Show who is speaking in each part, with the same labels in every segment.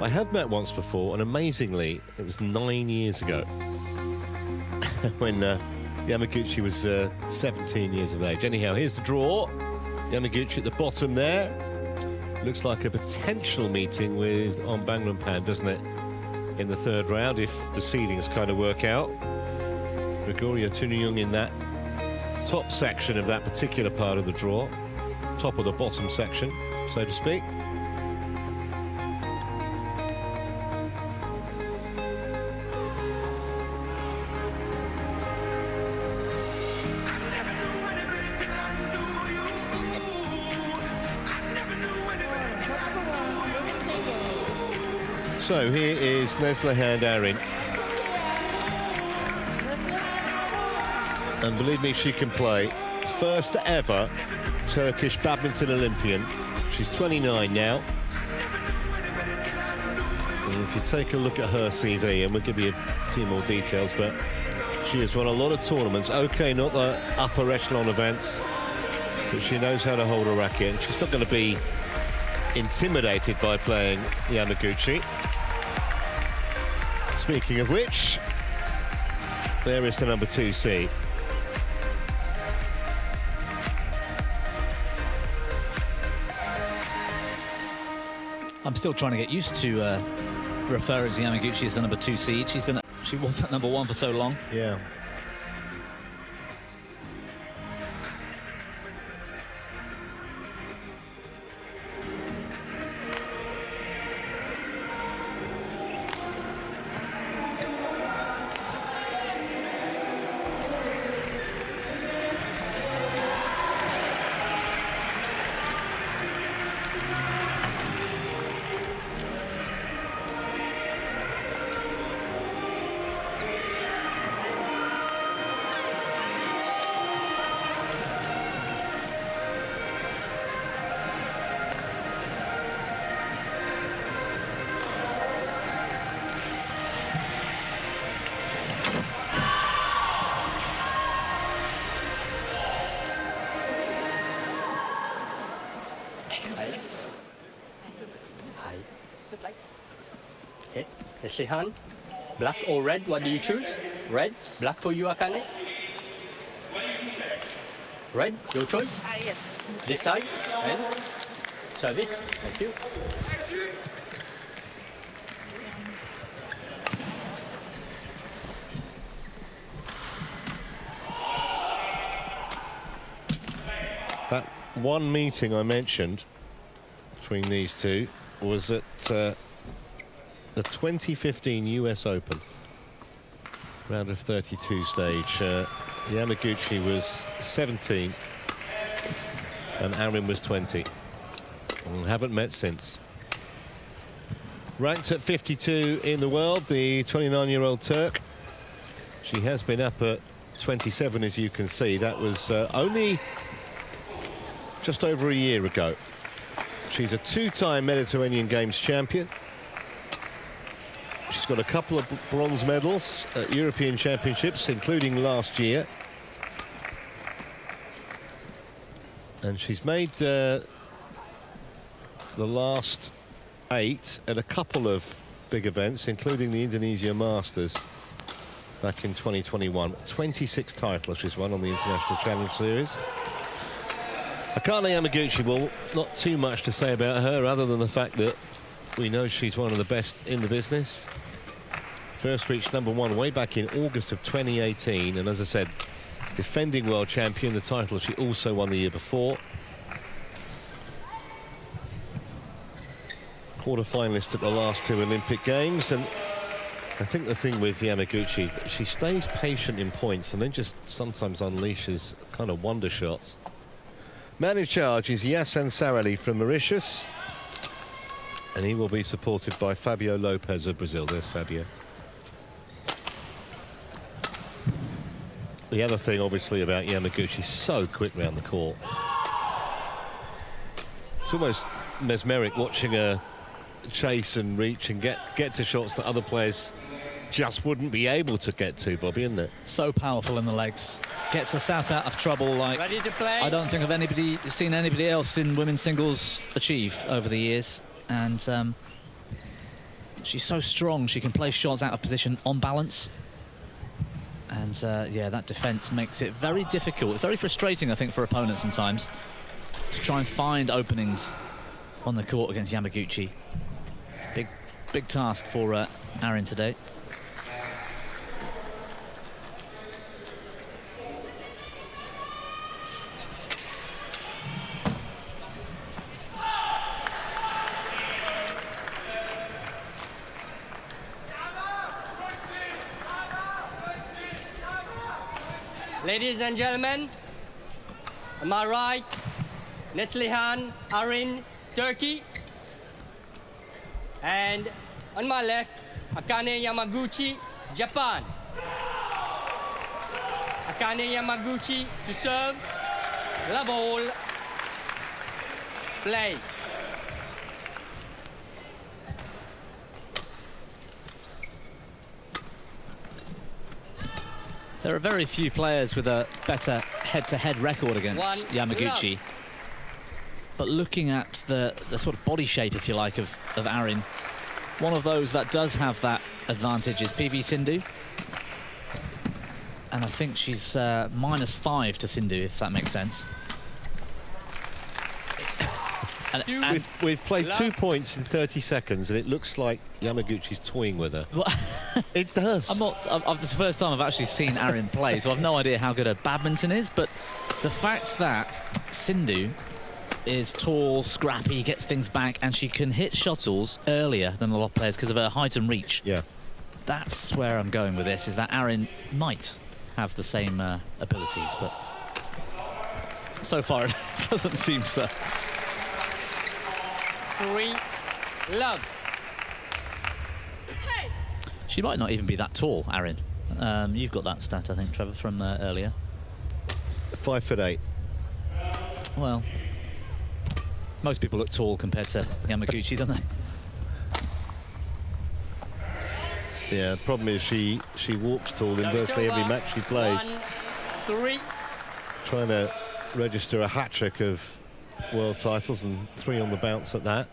Speaker 1: I have met once before, and amazingly, it was 9 years ago when Yamaguchi was 17 years of age. Anyhow, here's the draw. Yamaguchi at the bottom there. Looks like a potential meeting with Bangrampan, doesn't it, in the third round, if the seedings kind of work out. Gregorio Tunuyung in that top section of that particular part of the draw. Top of the bottom section, so to speak. So here is Neslihan Arin. And believe me, she can play. First ever Turkish badminton Olympian. She's 29 now. And if you take a look at her CV, and we'll give you a few more details, but she has won a lot of tournaments. Okay, not the upper echelon events, but she knows how to hold a racket, and she's not going to be intimidated by playing Yamaguchi. Speaking of which, there is the number 2 seed.
Speaker 2: I'm still trying to get used to referring to Yamaguchi as the number 2 seed. She was at number 1 for so long.
Speaker 1: Yeah.
Speaker 3: Okay, Neslihan, black or red, what do you choose? Red, black for you, Akane? Red, your choice?
Speaker 4: Yes.
Speaker 3: This side, and service, thank you.
Speaker 1: That one meeting I mentioned between these two was at the 2015 US Open round of 32 stage. Yamaguchi was 17 and Arin was 20, and haven't met since. Ranked at 52 in the world, the 29-year-old Turk. She has been up at 27, as you can see. That was only just over a year ago. She's a 2-time Mediterranean Games champion. She's got a couple of bronze medals at European Championships, including last year. And she's made the last 8 at a couple of big events, including the Indonesia Masters back in 2021. 26 titles she's won on the International Challenge Series. Akane Yamaguchi, well, not too much to say about her other than the fact that we know she's one of the best in the business. First reached number 1 way back in August of 2018, and as I said, defending world champion, the title she also won the year before. Quarter-finalist at the last 2 Olympic Games, and I think the thing with Yamaguchi, she stays patient in points and then just sometimes unleashes kind of wonder shots. Man in charge is Yasan Sarali from Mauritius, and he will be supported by Fabio Lopez of Brazil. There's Fabio. The other thing, obviously, about Yamaguchi, so quick round the court. It's almost mesmeric watching her chase and reach and get to shots that other players just wouldn't be able to get to, Bobby, isn't it?
Speaker 2: So powerful in the legs. Gets herself out of trouble like
Speaker 3: Ready to play?
Speaker 2: I don't think I've seen anybody else in women's singles achieve over the years. And She's so strong. She can play shots out of position on balance. And yeah, that defense makes it very difficult. It's very frustrating, I think, for opponents sometimes to try and find openings on the court against Yamaguchi. Big task for Arin today.
Speaker 3: Ladies and gentlemen, on my right, Neslihan Arin, Turkey. And on my left, Akane Yamaguchi, Japan. Akane Yamaguchi to serve, love all, play.
Speaker 2: There are very few players with a better head-to-head record against Yamaguchi. But looking at the sort of body shape, if you like, of Arin, one of those that does have that advantage is PV Sindhu. And I think she's -5 to Sindhu, if that makes sense. And
Speaker 1: we've played 2 points in 30 seconds, and it looks like Yamaguchi's toying with her. It does.
Speaker 2: It's the first time I've actually seen Arin play, so I've no idea how good her badminton is. But the fact that Sindhu is tall, scrappy, gets things back, and she can hit shuttles earlier than a lot of players because of her height and reach.
Speaker 1: Yeah.
Speaker 2: That's where I'm going with this, is that Arin might have the same abilities, but so far it doesn't seem so.
Speaker 3: 3, love.
Speaker 2: She might not even be that tall, Arin. You've got that stat, I think, Trevor, from earlier.
Speaker 1: 5'8".
Speaker 2: Well, most people look tall compared to Yamaguchi, don't they?
Speaker 1: Yeah, the problem is she walks tall in virtually every match she plays.
Speaker 3: 1, 3.
Speaker 1: Trying to register a hat-trick of world titles, and 3 on the bounce at that.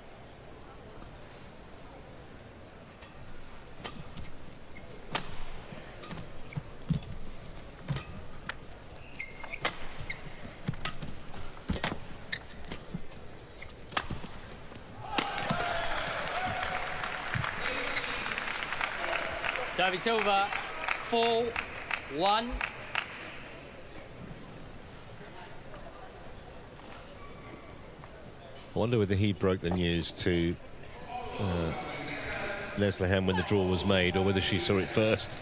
Speaker 3: Service over, 4-1.
Speaker 1: I wonder whether he broke the news to Neslihan when the draw was made, or whether she saw it first.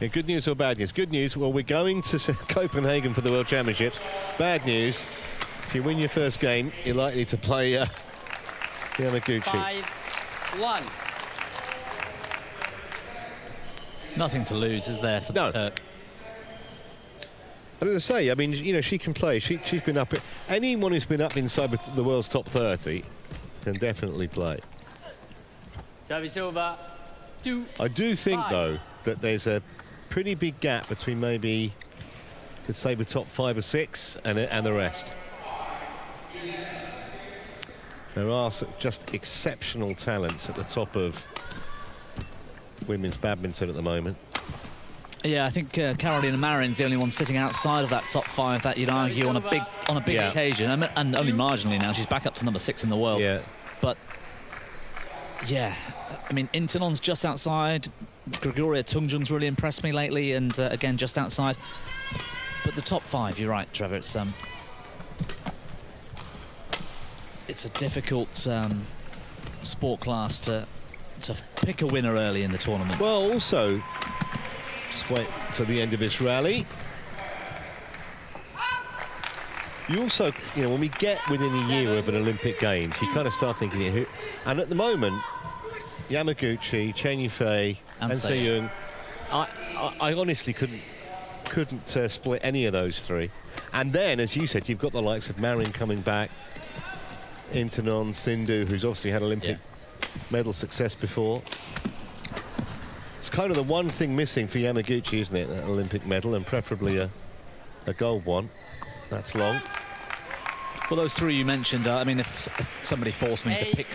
Speaker 1: Yeah, good news or bad news? Good news, well, we're going to Copenhagen for the World Championships. Bad news, if you win your first game, you're likely to play Yamaguchi.
Speaker 3: 5-1.
Speaker 2: Nothing to lose, is there, for the Turk?
Speaker 1: And as I say, I mean, you know, she can play. She's been up. Anyone who's been up inside the world's top 30 can definitely play.
Speaker 3: Service over, 2.
Speaker 1: I do think,
Speaker 3: 5.
Speaker 1: though, that there's a pretty big gap between maybe, could say, the top 5 or 6 and the rest. There are just exceptional talents at the top of women's badminton at the moment.
Speaker 2: Yeah, I think Carolina Marin's the only one sitting outside of that top 5 that you'd argue on a big occasion, and only marginally now. She's back up to number 6 in the world.
Speaker 1: Yeah.
Speaker 2: But yeah, I mean, Intanon's just outside. Gregoria Tungjung's really impressed me lately, and again, just outside. But the top 5, you're right, Trevor. It's a difficult sport class to pick a winner early in the tournament.
Speaker 1: Well, also, just wait for the end of this rally. You also, you know, when we get within a year of an Olympic Games, you kind of start thinking, who? And at the moment, Yamaguchi, Chen Yufei, and Se-Young, I honestly couldn't split any of those 3. And then, as you said, you've got the likes of Marin coming back, Intanon, Sindhu, who's obviously had Olympic medal success before. It's kind of the one thing missing for Yamaguchi, isn't it? That Olympic medal, and preferably a gold one. That's long.
Speaker 2: Well, those 3 you mentioned, I mean, if somebody forced me to pick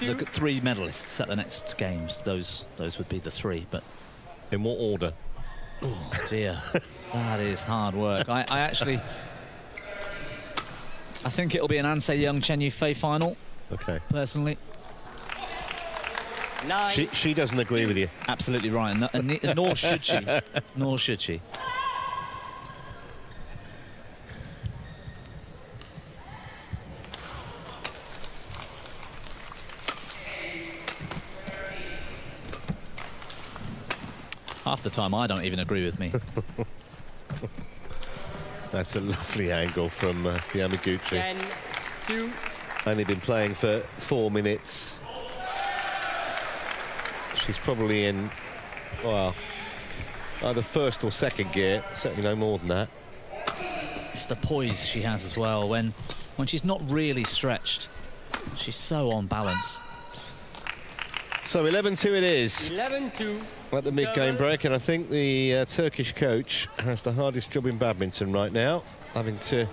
Speaker 2: look at 3 medalists at the next games, those would be the 3. But
Speaker 1: in what order?
Speaker 2: oh dear, that is hard work. I think it'll be an An Se-young Chen Yufei final.
Speaker 1: Okay.
Speaker 2: Personally.
Speaker 3: 9.
Speaker 1: She doesn't agree with you.
Speaker 2: Absolutely right, and nor should she. Nor should she. Half the time, I don't even agree with me.
Speaker 1: That's a lovely angle from Yamaguchi.
Speaker 3: 10-2.
Speaker 1: Only been playing for 4 minutes. She's probably in, well, either first or second gear. Certainly no more than that.
Speaker 2: It's the poise she has as well. When she's not really stretched, she's so on balance.
Speaker 1: So 11-2 it is
Speaker 3: 11-2.
Speaker 1: at the mid-game break, and I think the Turkish coach has the hardest job in badminton right now, having to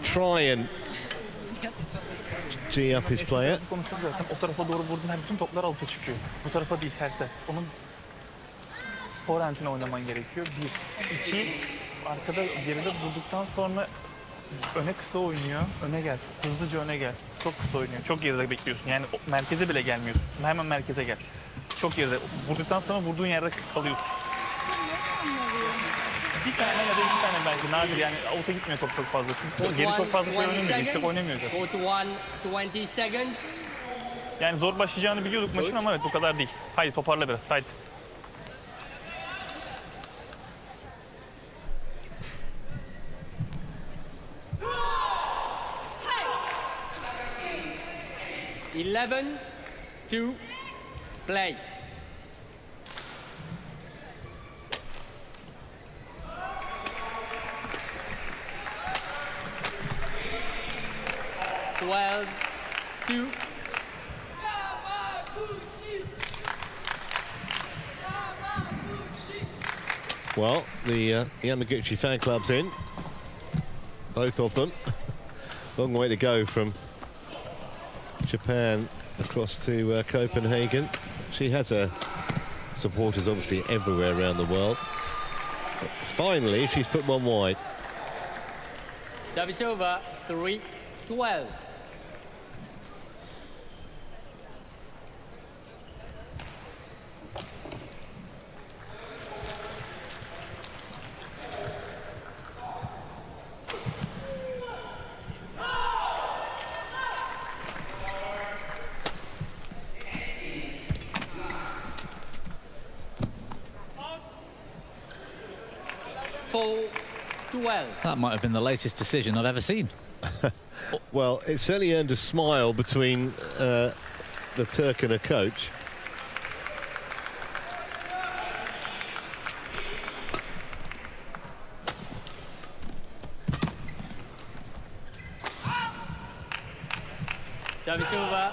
Speaker 1: try and G up his player.
Speaker 4: Konuştuk zaten. O tarafa doğru vurdun, her bütün toplar alta çıkıyor. Bu tarafa değil, terse. Onun forehantine oynaman gerekiyor. 1, 2, arkada geride durduktan sonra öne kısa oynuyor. Öne gel. Hızlıca öne gel. Çok kısa oynuyor. Çok geride bekliyorsun. Yani merkeze bile gelmiyorsun. Hemen merkeze gel. Çok geride. Vurduktan sonra vurduğun yerde kalıyorsun. Bir tane ya da 2 tane belki nadir, yani out'a gitmiyor top çok fazla. Çünkü geri çok fazla şey oynamıyor, yüksek oynamıyor zaten.
Speaker 3: 41, 20 seconds.
Speaker 4: Yani zor başlayacağını biliyorduk maçın ama evet bu kadar değil. Haydi toparla biraz, haydi.
Speaker 3: Eleven, 2, play. Well, 2.
Speaker 1: Well, the Yamaguchi fan club's in. Both of them. Long way to go from Japan across to Copenhagen. She has her supporters obviously everywhere around the world. But finally, she's put one wide.
Speaker 3: Service over, 3-12.
Speaker 2: That might have been the latest decision I've ever seen.
Speaker 1: Well, it certainly earned a smile between the Turk and her coach.
Speaker 3: Service over,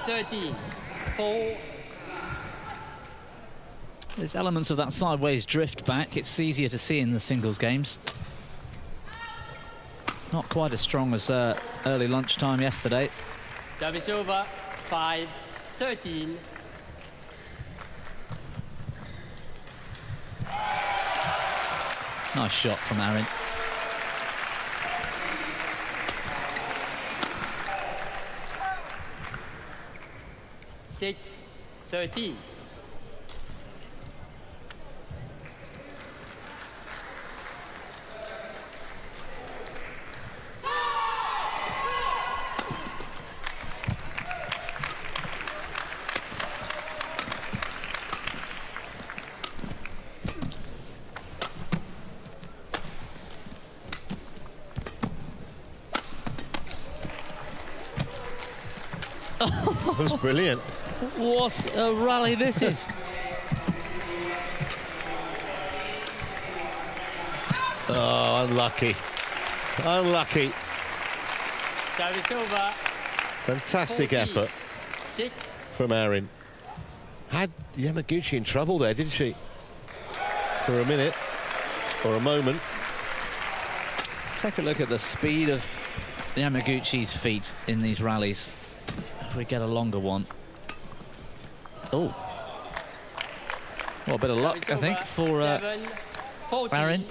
Speaker 3: 13-4.
Speaker 2: There's elements of that sideways drift back. It's easier to see in the singles games. Not quite as strong as early lunchtime yesterday.
Speaker 3: Service over, 5-13.
Speaker 2: Nice shot from Arin.
Speaker 3: Six, 13.
Speaker 1: That was brilliant.
Speaker 2: What a rally this is.
Speaker 1: Oh, unlucky. Unlucky.
Speaker 3: Service over.
Speaker 1: Fantastic
Speaker 3: 40,
Speaker 1: effort
Speaker 3: 6.
Speaker 1: from Arin. Had Yamaguchi in trouble there, didn't she? For a minute, or a moment.
Speaker 2: Take a look at the speed of Yamaguchi's feet in these rallies. Could we get a longer one? Oh. Well, a bit of luck, I think, for Arin.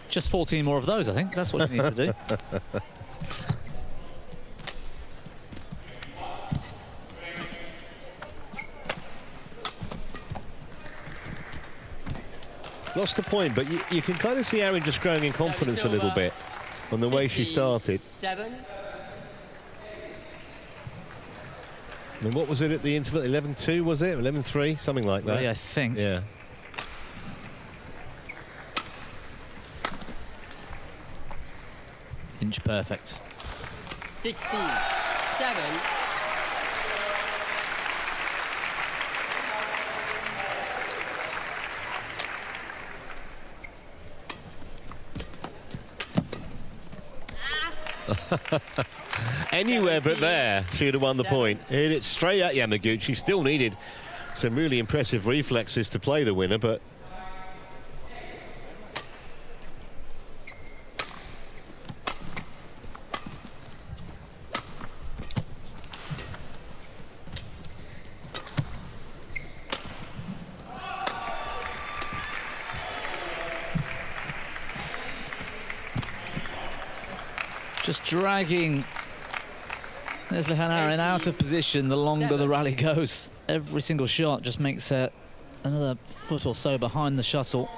Speaker 2: Just 14 more of those, I think. That's what she needs to do.
Speaker 1: Lost the point, but you can kind of see Arin just growing in confidence a little bit on the way she started.
Speaker 3: 7.
Speaker 1: I mean, what was it at the interval? 11-2, was it? 11-3, something like that.
Speaker 2: Yeah, I think.
Speaker 1: Yeah.
Speaker 2: Inch perfect.
Speaker 3: 16. 7.
Speaker 1: Anywhere but there, she would have won the point. Hit it straight at Yamaguchi. Still needed some really impressive reflexes to play the winner, but
Speaker 2: just dragging Neslihan Arin out of position the longer the rally goes. Every single shot just makes her another foot or so behind the shuttle.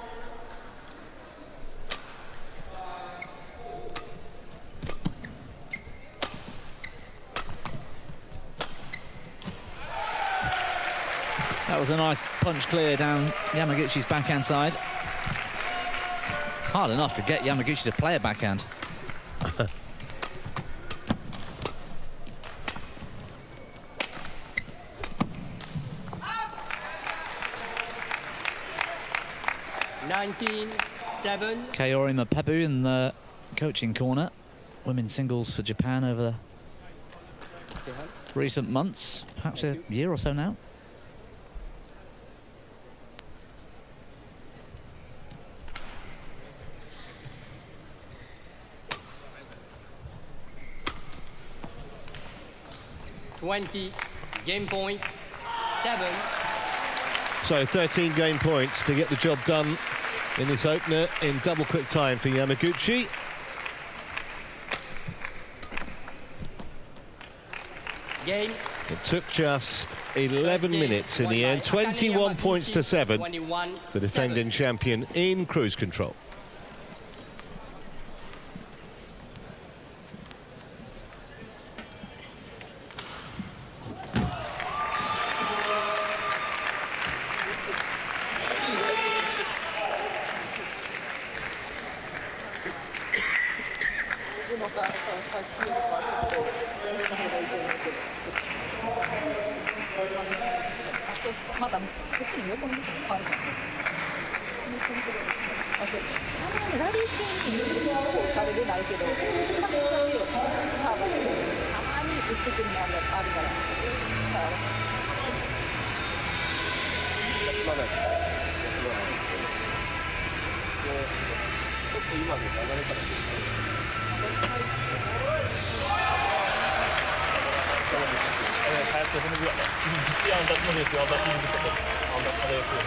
Speaker 2: That was a nice punch clear down Yamaguchi's backhand side. It's hard enough to get Yamaguchi to play a backhand. Kaori Mapebu in the coaching corner. Women's singles for Japan over recent months, perhaps a year or so now.
Speaker 3: Game point 7.
Speaker 1: so 13 game points to get the job done in this opener in double quick time for Yamaguchi.
Speaker 3: Game.
Speaker 1: It took just 11 minutes in the end. 21 points to 7. The defending champion in cruise control.
Speaker 4: Evet, her seferinde bir ciddi aldatma da yapıyor. Aldatma gibi kapatıyor. Aldatma da yapıyor.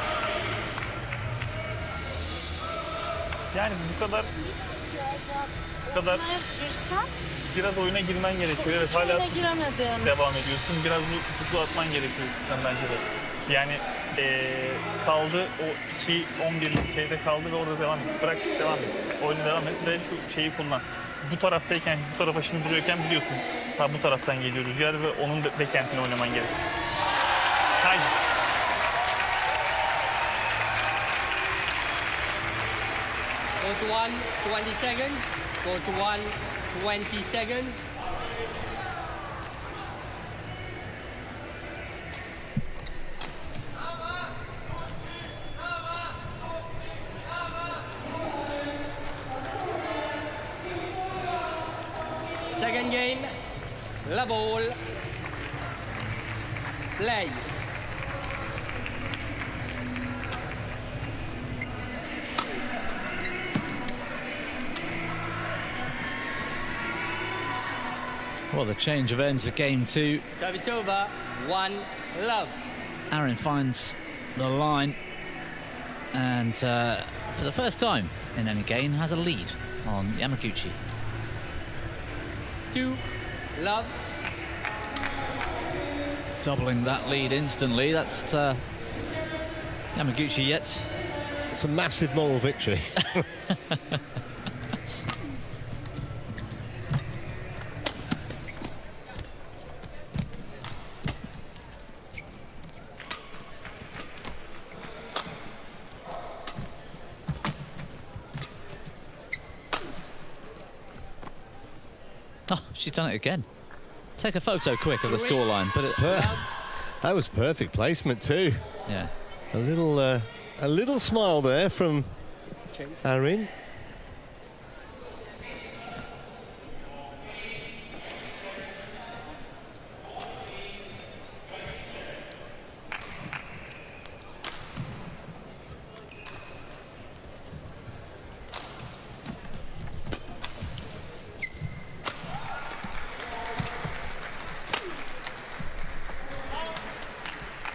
Speaker 4: Yani bu kadar biraz oyuna girmen gerekiyor. Evet, hala devam ediyorsun. Biraz bu tutuklu atman gerekiyor bence de. Yani kaldı o 2-11'lik şeyde kaldı ve orada devam et. Bırak devam et. Oyuna devam et ve şu şeyi kullan. Bu taraftayken, bu tarafa şimdi duruyorken biliyorsun. Sağ bu taraftan geliyor rüzgar ve onun backhand'ini oynaman gerekiyor. Haydi.
Speaker 3: Go to 1, 20 seconds. Go to 1, 20 seconds. Second game, level. play.
Speaker 2: Well, the change of ends for game 2.
Speaker 3: Service over, 1 love.
Speaker 2: Arin finds the line and for the first time in any game has a lead on Yamaguchi.
Speaker 3: 2 love.
Speaker 2: Doubling that lead instantly. That's Yamaguchi yet.
Speaker 1: It's a massive moral victory.
Speaker 2: Oh, she's done it again. Take a photo quick of the scoreline, but
Speaker 1: That was perfect placement too.
Speaker 2: yeah.
Speaker 1: A little smile there from Arin.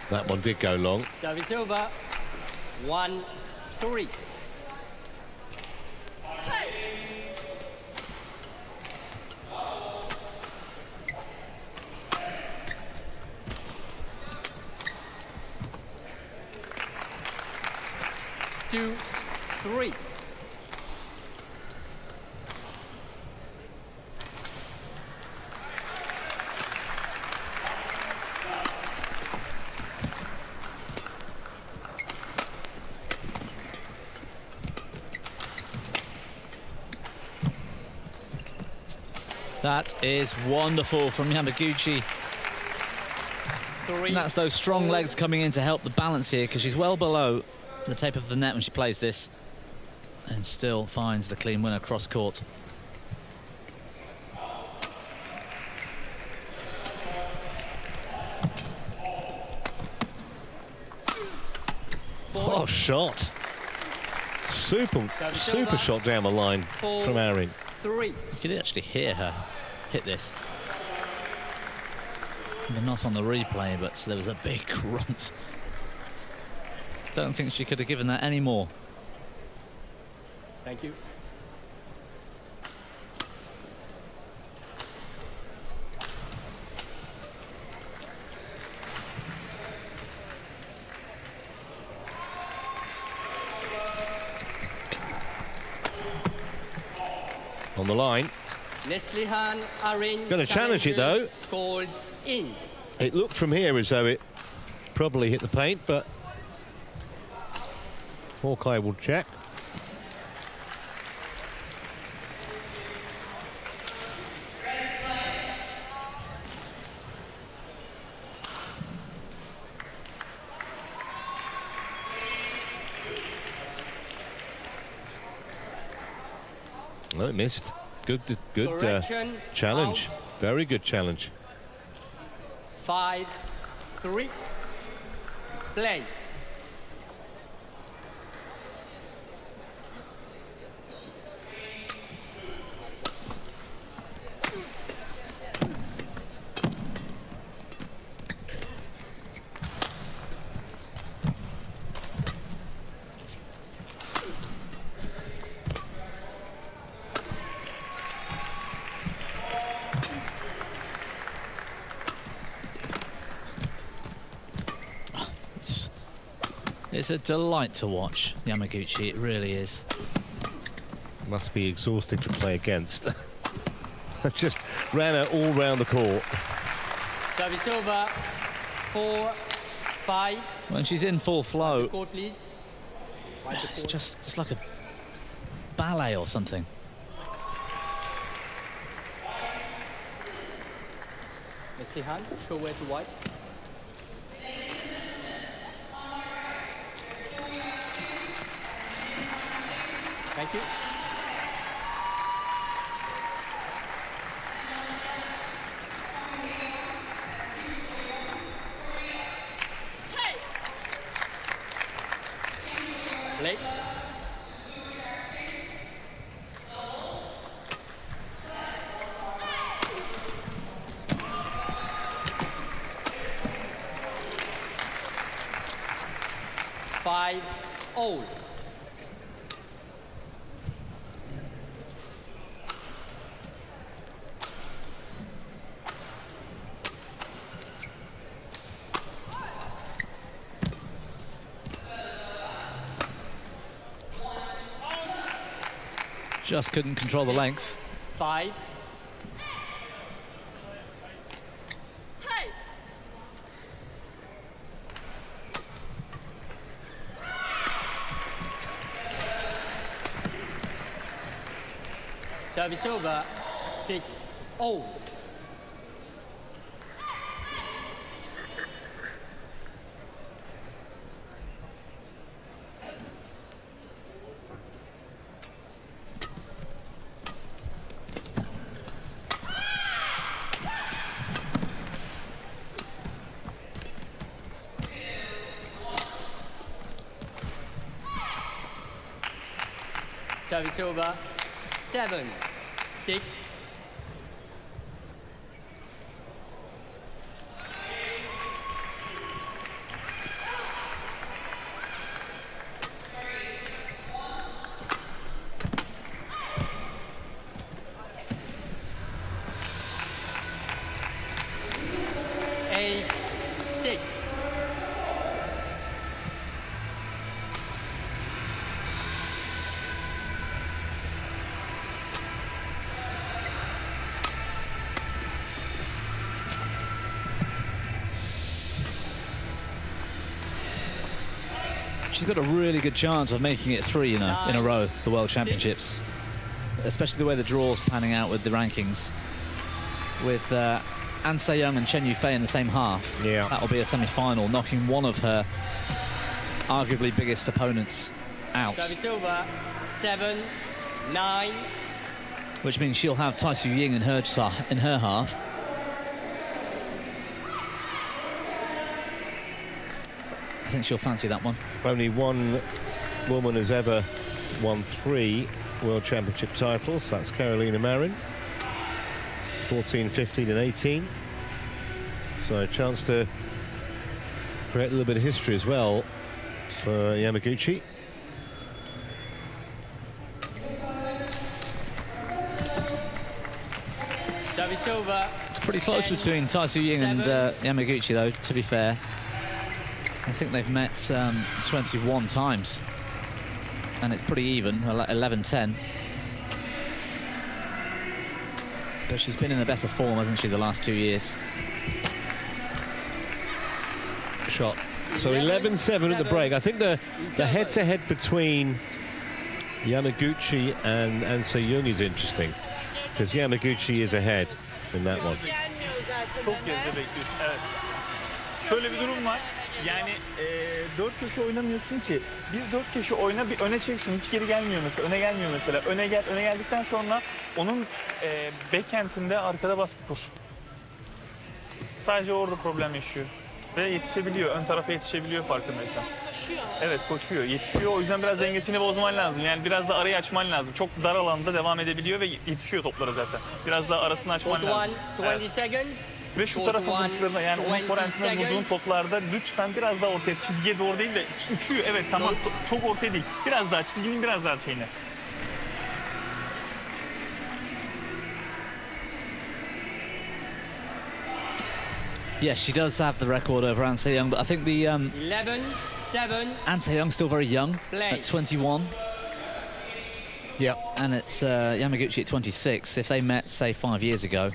Speaker 1: That one did go long.
Speaker 3: Service over, 1-3. Two, 3.
Speaker 2: That is wonderful from Yamaguchi.
Speaker 3: 3.
Speaker 2: And that's those strong legs coming in to help the balance here, because she's well below the tape of the net when she plays this, and still finds the clean winner cross court.
Speaker 1: Oh, shot. Super shot down the line from Arin.
Speaker 3: 3.
Speaker 2: You could actually hear her hit this. Well, not on the replay, but there was a big grunt. Don't think she could have given that any more.
Speaker 3: Thank you.
Speaker 1: On the line.
Speaker 3: Neslihan Arin.
Speaker 1: Gonna challenge it, though.
Speaker 3: Called in.
Speaker 1: It looked from here as though it probably hit the paint, but Hawkeye will check. No, it missed. Good challenge.
Speaker 3: Out.
Speaker 1: Very good challenge.
Speaker 3: 5-3. Play.
Speaker 2: It's a delight to watch, Yamaguchi, it really is.
Speaker 1: Must be exhausting to play against. Just ran her all round the court.
Speaker 3: Service over. 4-5.
Speaker 2: When she's in full flow,
Speaker 3: Court, please.
Speaker 2: it's just like a ballet or something.
Speaker 3: Neslihan, show where to wipe. Thank you. Play. Five all.
Speaker 2: Just couldn't control the length.
Speaker 3: 5. Service over. 6 all. Service over. 7, 6.
Speaker 2: She's got a really good chance of making it 3, you know, in a row, the World Championships. Especially the way the draw's panning out with the rankings. With An Se-young and Chen Yufei in the same half.
Speaker 1: Yeah.
Speaker 2: That'll be a semi-final, knocking one of her arguably biggest opponents out.
Speaker 3: Service over. 7, 9.
Speaker 2: Which means she'll have Tai Tzu Ying in her half. I think she'll fancy that one.
Speaker 1: Only one woman has ever won 3 World Championship titles. That's Akane Yamaguchi. 14, 15 and 18. So a chance to create a little bit of history as well for Yamaguchi.
Speaker 3: Service over.
Speaker 2: It's pretty close between Tai Tzu Ying and Yamaguchi, though, to be fair. I think they've met 21 times. And it's pretty even, 11-10. But she's been in the best of form, hasn't she, the last 2 years?
Speaker 1: Shot. So 11-7 at the break. I think the head-to-head between Yamaguchi and An Se-young is interesting. Because Yamaguchi is ahead in that one.
Speaker 4: Çok geride bekliyorsun. Evet. Şöyle bir durum var. Yani 4 köşe oynamıyorsun ki. Bir 4 köşe oyna, bir öne çek şunu. Hiç geri gelmiyor mesela. Öne gelmiyor mesela. Öne gel. Öne geldikten sonra onun backhand'inde arkada baskı kur. Sadece orada problem yaşıyor. Ve yetişebiliyor. Ön tarafa yetişebiliyor farkındaysan. Koşuyor. Evet koşuyor. Yetişiyor. O yüzden biraz dengesini bozman lazım. Yani biraz da arayı açman lazım. Çok dar alanda devam edebiliyor ve yetişiyor toplara zaten. Biraz daha arasını açman lazım.
Speaker 3: 20 seconds.
Speaker 4: Ve şu tarafa vurduklarında yani onun forehand'ine vurduğun toplarda lütfen biraz daha ortaya, çizgiye doğru değil de uçuyor. Evet tamam, çok ortaya değil. Biraz daha çizginin biraz daha şeyine.
Speaker 2: Yes, she does have the record over An Se-young, but I think the
Speaker 3: 11-7.
Speaker 2: An Se-young's still very young at 21.
Speaker 1: Yeah.
Speaker 2: And it's Yamaguchi at 26. If they met, say, 5 years ago,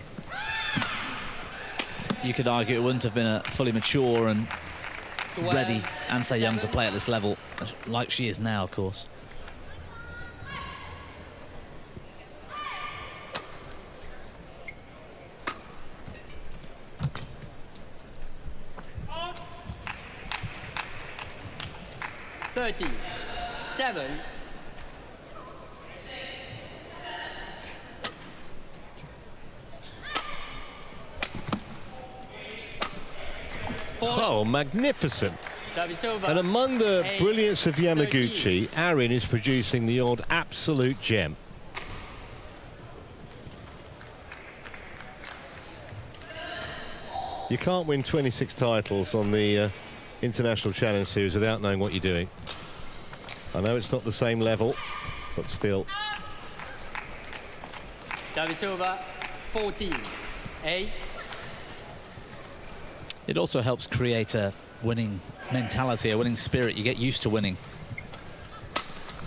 Speaker 2: you could argue it wouldn't have been a fully mature and ready An Se-young to play at this level, like she is now, of course.
Speaker 3: Seven.
Speaker 1: Oh, magnificent.
Speaker 3: Service over.
Speaker 1: And among the
Speaker 3: 8,
Speaker 1: brilliance of
Speaker 3: 13.
Speaker 1: Yamaguchi, Arin is producing the odd absolute gem. You can't win 26 titles on the International Challenge Series without knowing what you're doing. I know it's not the same level, but still.
Speaker 3: Service over. 14, 8.
Speaker 2: It also helps create a winning mentality, a winning spirit. You get used to winning.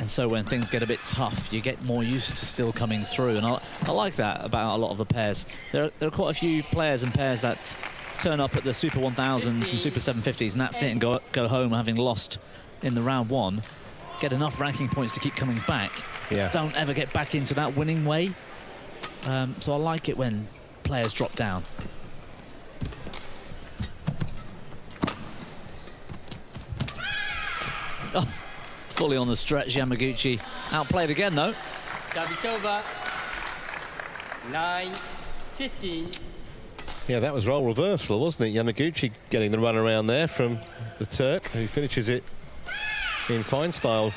Speaker 2: And so when things get a bit tough, you get more used to still coming through. And I like that about a lot of the pairs. There are quite a few players and pairs that turn up at the Super 1000s and Super 750s, and that's it, and go home having lost in the round one. Get enough ranking points to keep coming back.
Speaker 1: Yeah.
Speaker 2: Don't ever get back into that winning way. So I like it when players drop down. Oh, fully on the stretch, Yamaguchi. Outplayed again, though.
Speaker 3: Service over. 9, 15.
Speaker 1: Yeah, that was role reversal, wasn't it? Yamaguchi getting the run around there from the Turk, who finishes it in fine style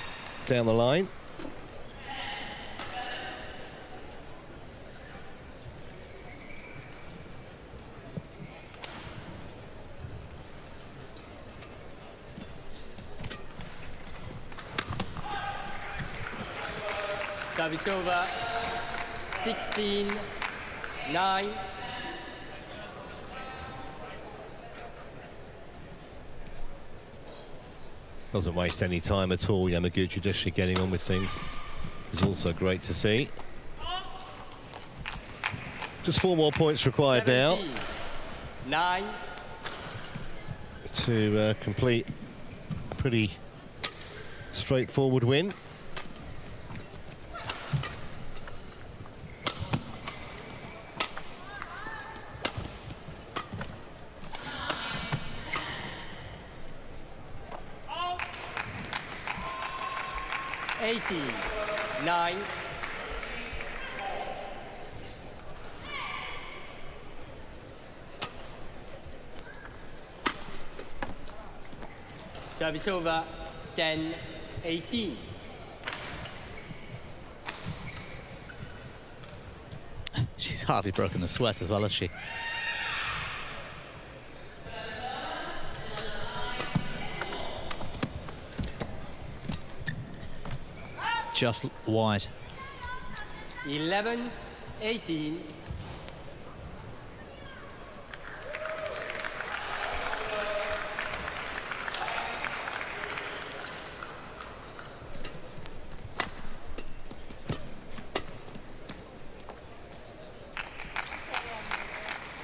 Speaker 1: down the line.
Speaker 3: Service over. 16, 9.
Speaker 1: Doesn't waste any time at all. Yamaguchi just getting on with things is also great to see. Just 4 more points required
Speaker 3: 17,
Speaker 1: now
Speaker 3: 9.
Speaker 1: to complete a pretty straightforward win.
Speaker 3: Eighteen, 9. Service over. 10, 18.
Speaker 2: She's hardly broken a sweat as well, has she? Just wide.
Speaker 3: 11, 18.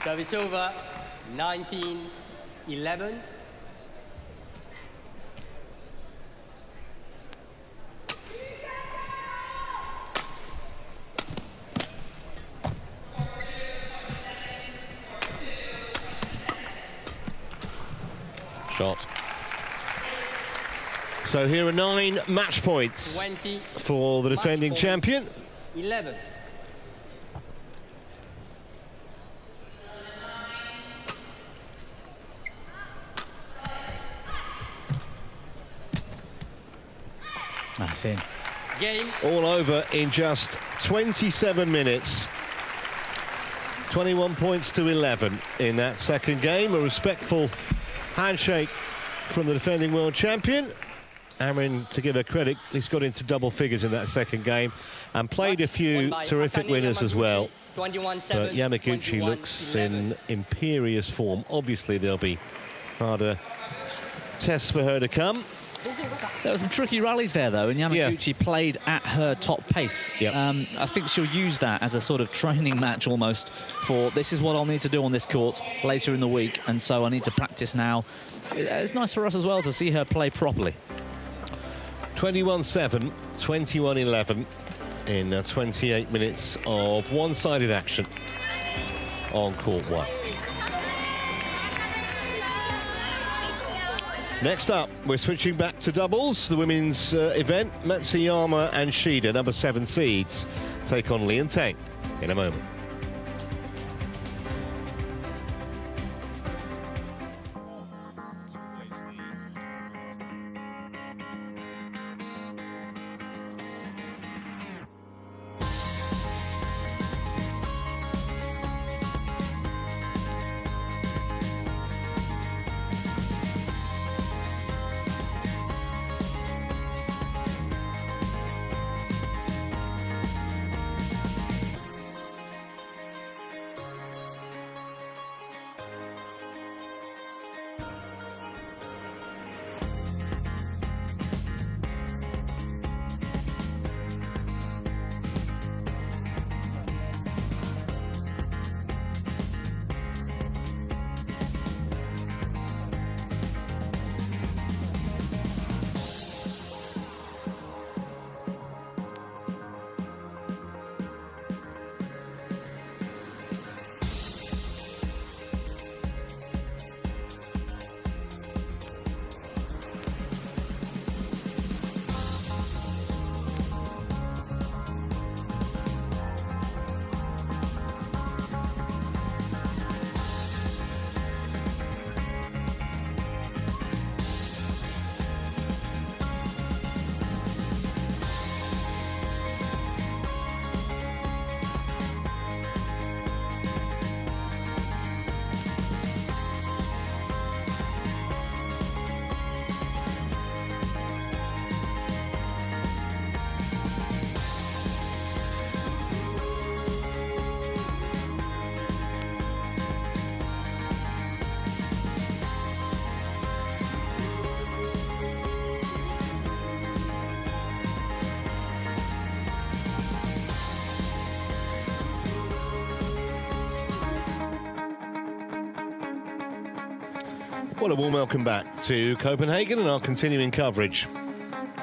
Speaker 3: Service over. 19, 11.
Speaker 1: Shot. So here are 9 match points
Speaker 3: 20,
Speaker 1: for the defending
Speaker 3: point.
Speaker 1: champion.
Speaker 3: 11.
Speaker 2: That's in.
Speaker 3: Game.
Speaker 1: All over in just 27 minutes. 21 points to 11 in that second game. A respectful handshake from the defending world champion. Arin, to give her credit, he's got into double figures in that second game and played a few terrific winners as well. But Yamaguchi looks in imperious form. Obviously, there'll be harder tests for her to come.
Speaker 2: There were some tricky rallies there, though, and Yamaguchi played at her top pace.
Speaker 1: Yep.
Speaker 2: I think she'll use that as a sort of training match almost for this is what I'll need to do on this court later in the week, and so I need to practice now. It's nice for us as well to see her play properly.
Speaker 1: 21-7, 21-11 in 28 minutes of one-sided action on court 1. Next up, we're switching back to doubles. The women's event, Matsuyama and Shida, number 7 seeds, take on Lee and Teng in a moment. Well, a warm welcome back to Copenhagen and our continuing coverage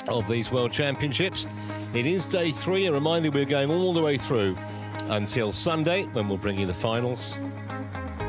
Speaker 1: of these World Championships. It is day 3. A reminder, we're going all the way through until Sunday, when we'll bring you the finals